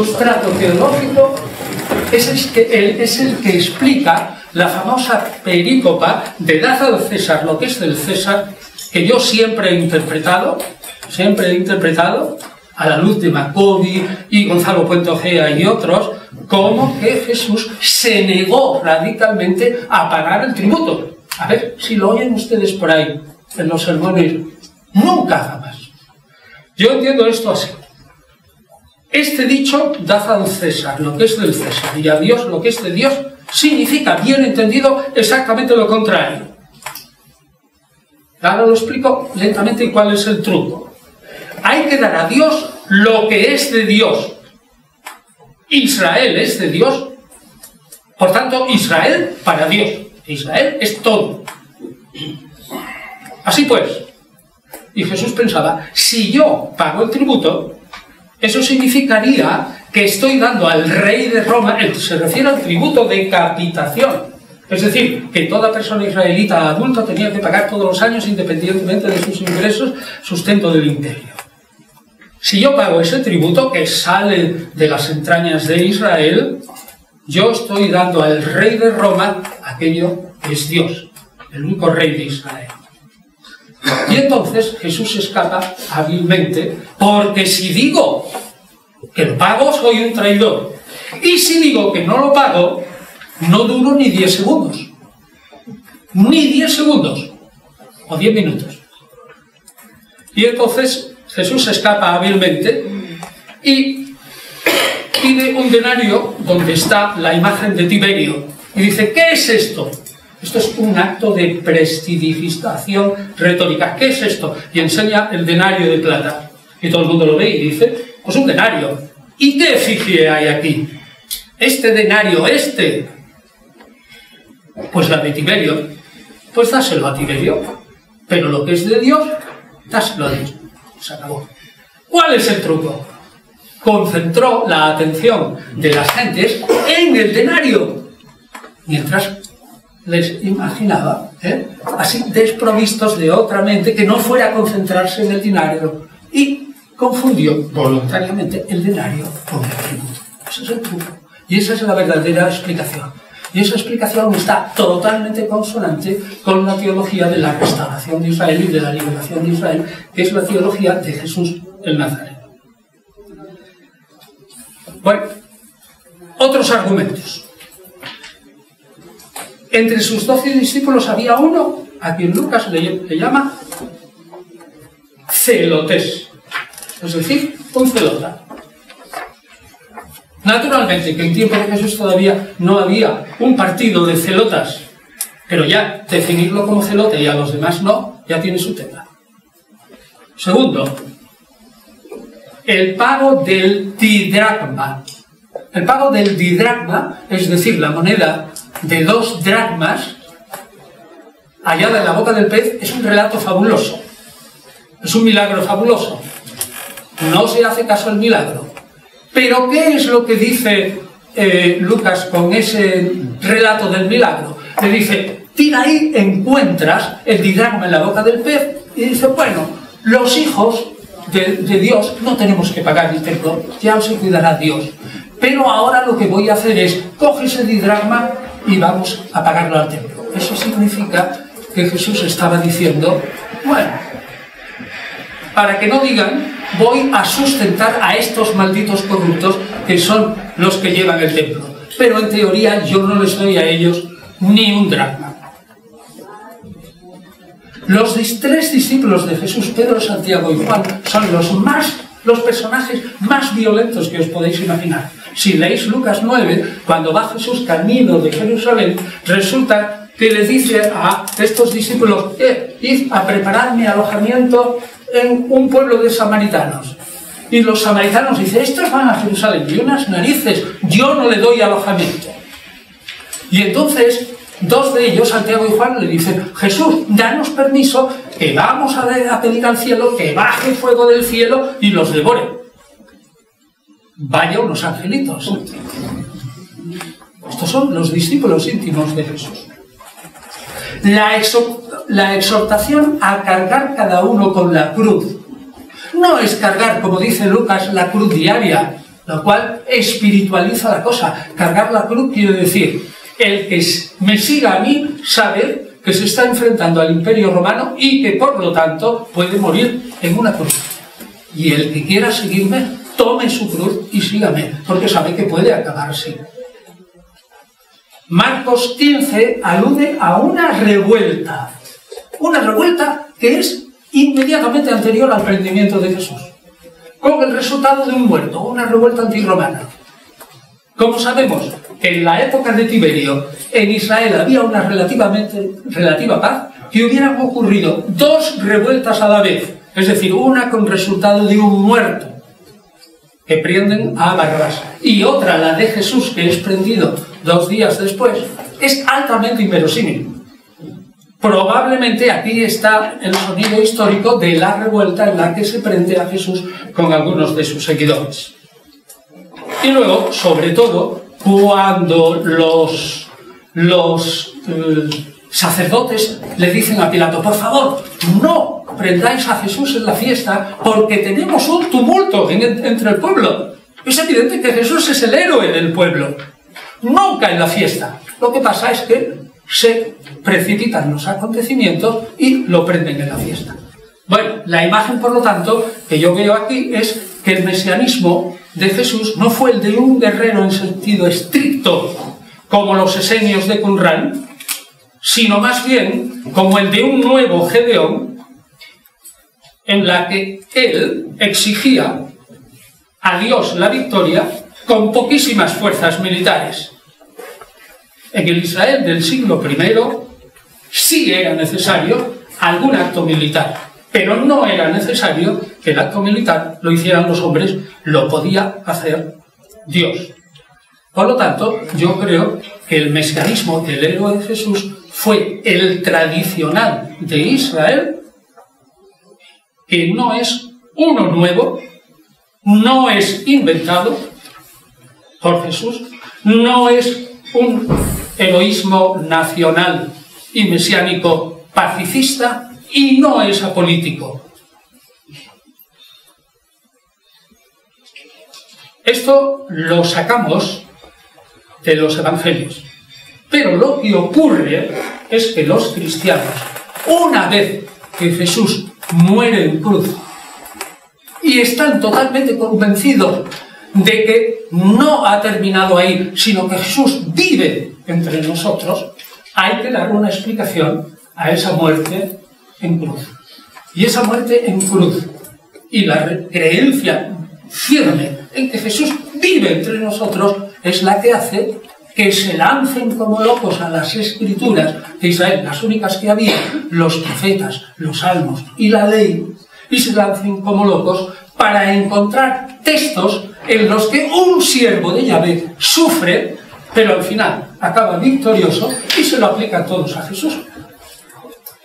sustrato teológico es el que explica la famosa perícopa de dad al César lo que es del César, que yo siempre he interpretado, a la luz de Macobi y Gonzalo Puente Ojea y otros, como que Jesús se negó radicalmente a pagar el tributo. A ver, si lo oyen ustedes por ahí, en los sermones, nunca jamás. Yo entiendo esto así. Este dicho, dad al César lo que es del César y a Dios lo que es de Dios, significa, bien entendido, exactamente lo contrario. Ahora lo explico lentamente cuál es el truco. Hay que dar a Dios lo que es de Dios. Israel es de Dios. Por tanto, Israel para Dios. Israel es todo. Así pues, y Jesús pensaba, si yo pago el tributo, eso significaría que estoy dando al rey de Roma, se refiere al tributo de capitación. Es decir, que toda persona israelita adulta tenía que pagar todos los años, independientemente de sus ingresos, sustento del imperio. Si yo pago ese tributo que sale de las entrañas de Israel, yo estoy dando al rey de Roma aquello que es Dios, el único rey de Israel. Y entonces Jesús escapa hábilmente, porque si digo que lo pago, soy un traidor. Y si digo que no lo pago, no duro ni 10 segundos. Ni 10 segundos. O 10 minutos. Y entonces Jesús escapa hábilmente y pide un denario donde está la imagen de Tiberio. Y dice, ¿qué es esto? Esto es un acto de prestidigitación retórica. ¿Qué es esto? Y enseña el denario de plata. Y todo el mundo lo ve y dice, pues un denario. ¿Y qué efigie hay aquí? Este denario, pues la de Tiberio, pues dáselo a Tiberio. Pero lo que es de Dios, dáselo a Dios. Se acabó. ¿Cuál es el truco? Concentró la atención de las gentes en el denario, mientras les imaginaba, así desprovistos de otra mente que no fuera a concentrarse en el denario, y confundió voluntariamente el denario con el tributo. Ese es el truco. Y esa es la verdadera explicación. Y esa explicación está totalmente consonante con la teología de la restauración de Israel y de la liberación de Israel, que es la teología de Jesús el Nazareno. Bueno, otros argumentos. Entre sus 12 discípulos había uno a quien Lucas le llama celotes, es decir, un celota. Naturalmente que en tiempo de Jesús todavía no había un partido de celotas, pero ya definirlo como celote y a los demás no, ya tiene su tema. Segundo, el pago del didracma. El pago del didracma, es decir, la moneda de 2 dracmas hallada en la boca del pez, es un relato fabuloso. Es un milagro fabuloso. No se hace caso al milagro. Pero ¿qué es lo que dice Lucas con ese relato del milagro? Le dice, tira ahí, encuentras el didracma en la boca del pez, y dice, bueno, los hijos de Dios no tenemos que pagar el templo, ya se cuidará Dios. Pero ahora lo que voy a hacer es, coge ese didracma y vamos a pagarlo al templo. Eso significa que Jesús estaba diciendo, bueno, para que no digan, voy a sustentar a estos malditos corruptos que son los que llevan el templo. Pero en teoría yo no les doy a ellos ni un dracma. Los 3 discípulos de Jesús, Pedro, Santiago y Juan, son los personajes más violentos que os podéis imaginar. Si leéis Lucas 9, cuando va Jesús camino de Jerusalén, resulta que le dice a estos discípulos, id a prepararme alojamiento en un pueblo de samaritanos. Y los samaritanos dicen, estos van a Jerusalén, y unas narices, yo no le doy alojamiento. Y entonces 2 de ellos, Santiago y Juan, le dicen, Jesús, danos permiso, que vamos a pedir al cielo que baje fuego del cielo y los devore. Vaya unos angelitos. Estos son los discípulos íntimos de Jesús. La exhortación a cargar cada uno con la cruz no es cargar, como dice Lucas, la cruz diaria, lo cual espiritualiza la cosa. Cargar la cruz quiere decir, el que me siga a mí sabe que se está enfrentando al Imperio Romano y que por lo tanto puede morir en una cruz. Y el que quiera seguirme, tome su cruz y sígame, porque sabe que puede acabarse. Marcos 15 alude a una revuelta que es inmediatamente anterior al prendimiento de Jesús, con el resultado de un muerto, una revuelta antirromana. Como sabemos que en la época de Tiberio en Israel había una relativa paz, que hubieran ocurrido dos revueltas a la vez, es decir, una con resultado de un muerto, que prenden a Barrabás, y otra, la de Jesús, que es prendido 2 días después, es altamente inverosímil. Probablemente aquí está el sonido histórico de la revuelta en la que se prende a Jesús con algunos de sus seguidores. Y luego, sobre todo, cuando los sacerdotes le dicen a Pilato, por favor, no prendáis a Jesús en la fiesta porque tenemos un tumulto entre el pueblo. Es evidente que Jesús es el héroe del pueblo, nunca en la fiesta. Lo que pasa es que se precipitan los acontecimientos y lo prenden en la fiesta. Bueno, la imagen, por lo tanto, que yo veo aquí es que el mesianismo de Jesús no fue el de un guerrero en sentido estricto, como los esenios de Qumran, sino más bien como el de un nuevo Gedeón, en la que él exigía a Dios la victoria con poquísimas fuerzas militares. En el Israel del siglo I sí era necesario algún acto militar, pero no era necesario que el acto militar lo hicieran los hombres, lo podía hacer Dios. Por lo tanto, yo creo que el mesianismo del héroe de Jesús fue el tradicional de Israel, que no es uno nuevo, no es inventado por Jesús, no es un heroísmo nacional y mesiánico pacifista y no es apolítico. Esto lo sacamos de los evangelios, pero lo que ocurre es que los cristianos, una vez que Jesús muere en cruz y están totalmente convencidos de que no ha terminado ahí, sino que Jesús vive entre nosotros, hay que dar una explicación a esa muerte en cruz. Y esa muerte en cruz y la creencia firme en que Jesús vive entre nosotros es la que hace que se lancen como locos a las escrituras de Israel, las únicas que había, los profetas, los salmos y la ley, y se lancen como locos para encontrar textos en los que un siervo de Yahvé sufre, pero al final acaba victorioso y se lo aplican todos a Jesús.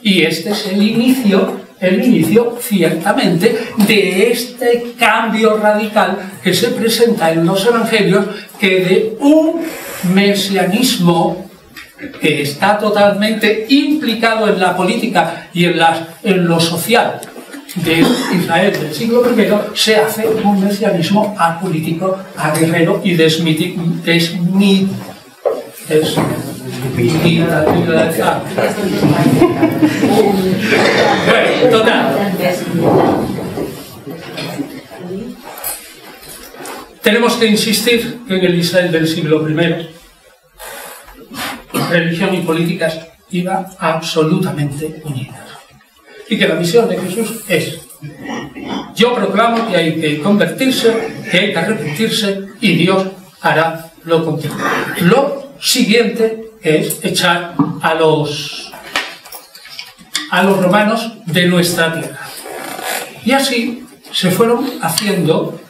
Y este es el inicio ciertamente de este cambio radical que se presenta en los evangelios, que de un mesianismo que está totalmente implicado en la política y en lo social de Israel del siglo I, se hace un mesianismo apolítico, aguerrero y bueno, total. Tenemos que insistir que en el Israel del siglo I, religión y políticas iban absolutamente unidas. Y que la misión de Jesús es: yo proclamo que hay que convertirse, que hay que arrepentirse, y Dios hará lo contrario. Lo siguiente es echar a los romanos de nuestra tierra. Y así se fueron haciendo,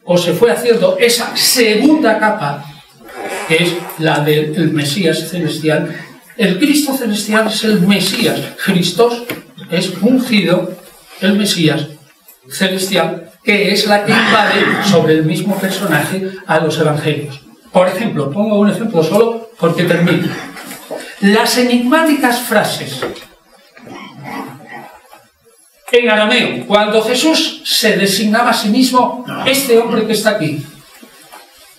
o se fue haciendo esa segunda capa, que es la del Mesías celestial. El Cristo celestial es el Mesías. Christos es ungido, el Mesías celestial, que es la que invade sobre el mismo personaje a los evangelios. Por ejemplo, pongo un ejemplo solo porque termino. Las enigmáticas frases en arameo, cuando Jesús se designaba a sí mismo, este hombre que está aquí,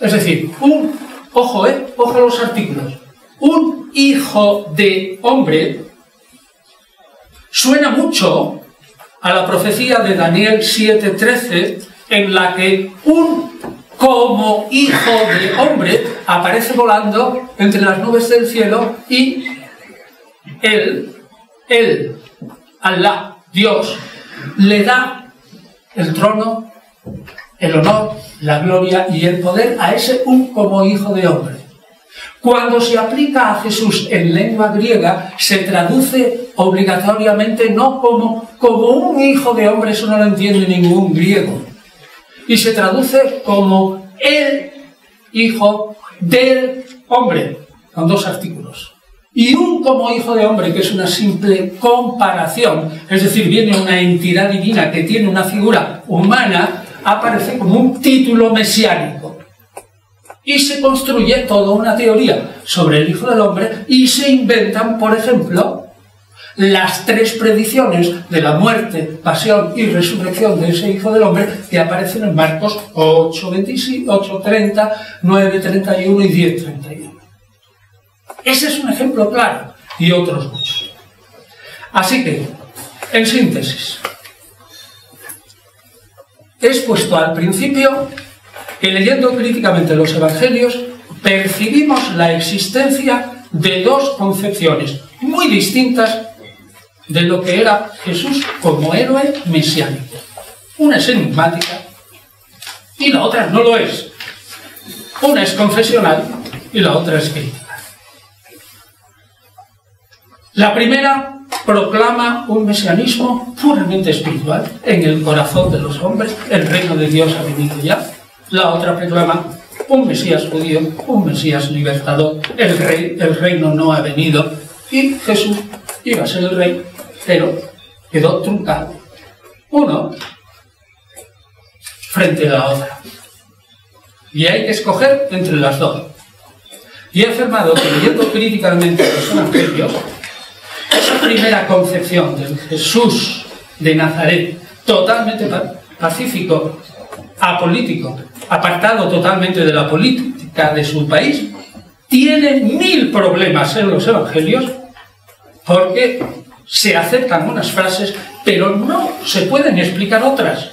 Es decir, ojo a los artículos, un hijo de hombre suena mucho a la profecía de Daniel 7:13, en la que como hijo de hombre aparece volando entre las nubes del cielo y él, Alá, Dios, le da el trono, el honor, la gloria y el poder a ese como hijo de hombre. Cuando se aplica a Jesús en lengua griega, se traduce obligatoriamente no como un hijo de hombre, eso no lo entiende ningún griego, y se traduce como el hijo del hombre, con dos artículos. Y como hijo de hombre, que es una simple comparación, es decir, viene una entidad divina que tiene una figura humana, aparece como un título mesiánico. Y se construye toda una teoría sobre el Hijo del Hombre y se inventan, por ejemplo, las 3 predicciones de la muerte, pasión y resurrección de ese Hijo del Hombre que aparecen en Marcos 8:30, 9:31 y 10:31. Ese es un ejemplo claro, y otros muchos. Así que, en síntesis, he expuesto al principio que leyendo críticamente los evangelios percibimos la existencia de 2 concepciones muy distintas de lo que era Jesús como héroe mesiánico. Una es enigmática y la otra no lo es. Una es confesional y la otra es crítica. La primera proclama un mesianismo puramente espiritual en el corazón de los hombres. El reino de Dios ha venido ya. La otra proclama un Mesías judío, un Mesías libertador. El reino no ha venido y Jesús iba a ser el rey, pero quedó truncado. Uno frente a la otra. Y hay que escoger entre las dos. Y he afirmado que leyendo críticamente los evangelios, esa primera concepción del Jesús de Nazaret, totalmente pacífico, apolítico, apartado totalmente de la política de su país, tiene 1000 problemas en los evangelios porque se aceptan unas frases, pero no se pueden explicar otras.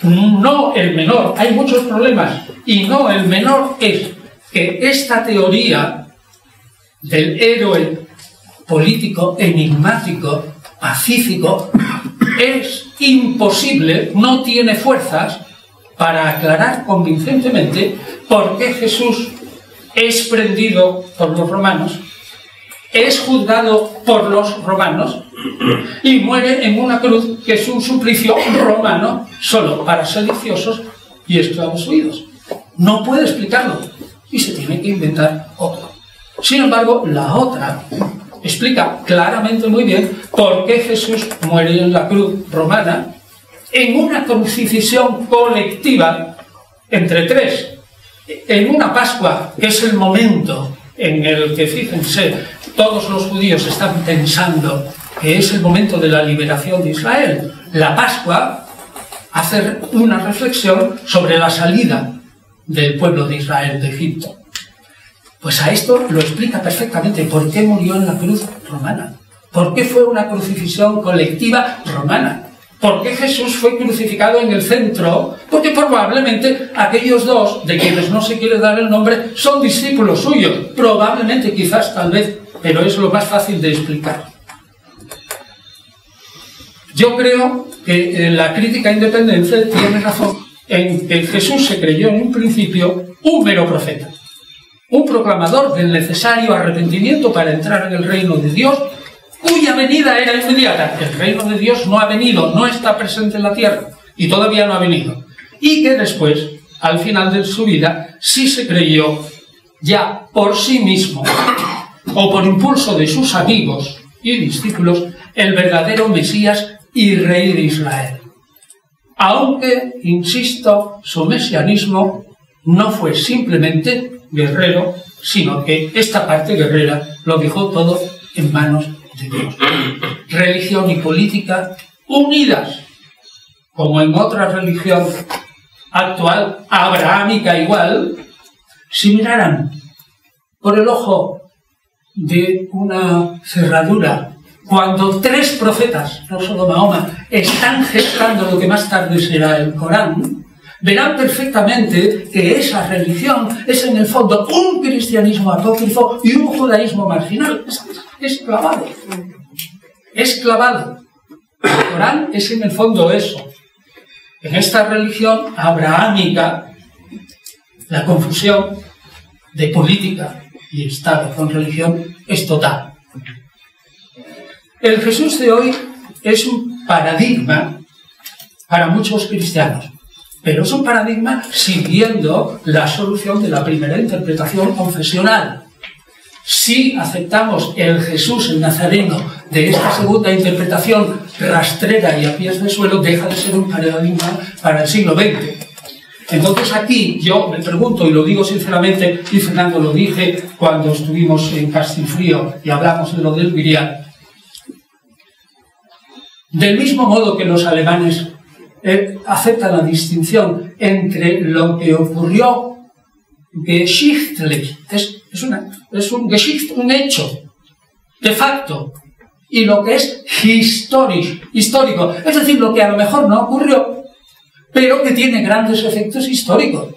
No el menor, hay muchos problemas, y no el menor es que esta teoría del héroe político, enigmático, pacífico, es imposible, no tiene fuerzas para aclarar convincentemente por qué Jesús es prendido por los romanos, es juzgado por los romanos y muere en una cruz que es un suplicio romano solo para sediciosos y esclavos huidos. No puede explicarlo y se tiene que inventar otro. Sin embargo, la otra explica claramente muy bien por qué Jesús muere en la cruz romana en una crucifixión colectiva entre 3, en una Pascua, que es el momento en el que, fíjense, todos los judíos están pensando que es el momento de la liberación de Israel. La Pascua hace una reflexión sobre la salida del pueblo de Israel de Egipto. Pues a esto lo explica perfectamente por qué murió en la cruz romana, por qué fue una crucifixión colectiva romana, por qué Jesús fue crucificado en el centro, porque probablemente aquellos 2, de quienes no se quiere dar el nombre, son discípulos suyos, probablemente, quizás, tal vez, pero es lo más fácil de explicar. Yo creo que la crítica independiente tiene razón en que Jesús se creyó en un principio un mero profeta, un proclamador del necesario arrepentimiento para entrar en el reino de Dios, cuya venida era inmediata. El reino de Dios no ha venido, no está presente en la tierra, y todavía no ha venido. Y que después, al final de su vida, sí se creyó ya por sí mismo, o por impulso de sus amigos y discípulos, el verdadero Mesías y Rey de Israel. Aunque, insisto, su mesianismo no fue simplemente guerrero, sino que esta parte guerrera lo dejó todo en manos de Dios. Religión y política unidas, como en otra religión actual, abrahámica igual, si miraran por el ojo de una cerradura, cuando 3 profetas, no solo Mahoma, están gestando lo que más tarde será el Corán, verán perfectamente que esa religión es en el fondo un cristianismo apócrifo y un judaísmo marginal. Es clavado. Es clavado. El Corán es en el fondo eso. En esta religión abrahámica, la confusión de política y Estado con religión es total. El Jesús de hoy es un paradigma para muchos cristianos, pero es un paradigma siguiendo la solución de la primera interpretación confesional. Si aceptamos el Jesús, el nazareno, de esta segunda interpretación rastrera y a pies de suelo, deja de ser un paradigma para el siglo XX. Entonces aquí yo me pregunto, y lo digo sinceramente, y Fernando lo dije cuando estuvimos en Castilfrío y hablamos de lo del Grial. Del mismo modo que los alemanes aceptan la distinción entre lo que ocurrió geschichtlich, es un Geschichte, un hecho, de facto, y lo que es histórico, es decir, lo que a lo mejor no ocurrió, pero que tiene grandes efectos históricos.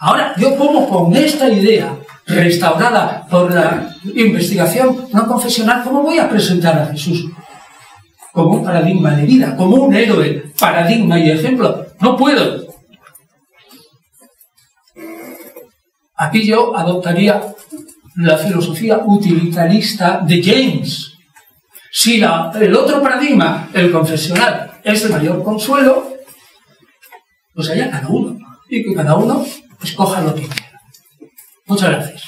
Ahora, yo como con esta idea restaurada por la investigación no confesional, ¿cómo voy a presentar a Jesús? Como un paradigma de vida, como un héroe, paradigma y ejemplo. No puedo. Aquí yo adoptaría la filosofía utilitarista de James. Si el otro paradigma, el confesional, es de mayor consuelo, pues allá cada uno. Y que cada uno escoja lo que quiera. Muchas gracias.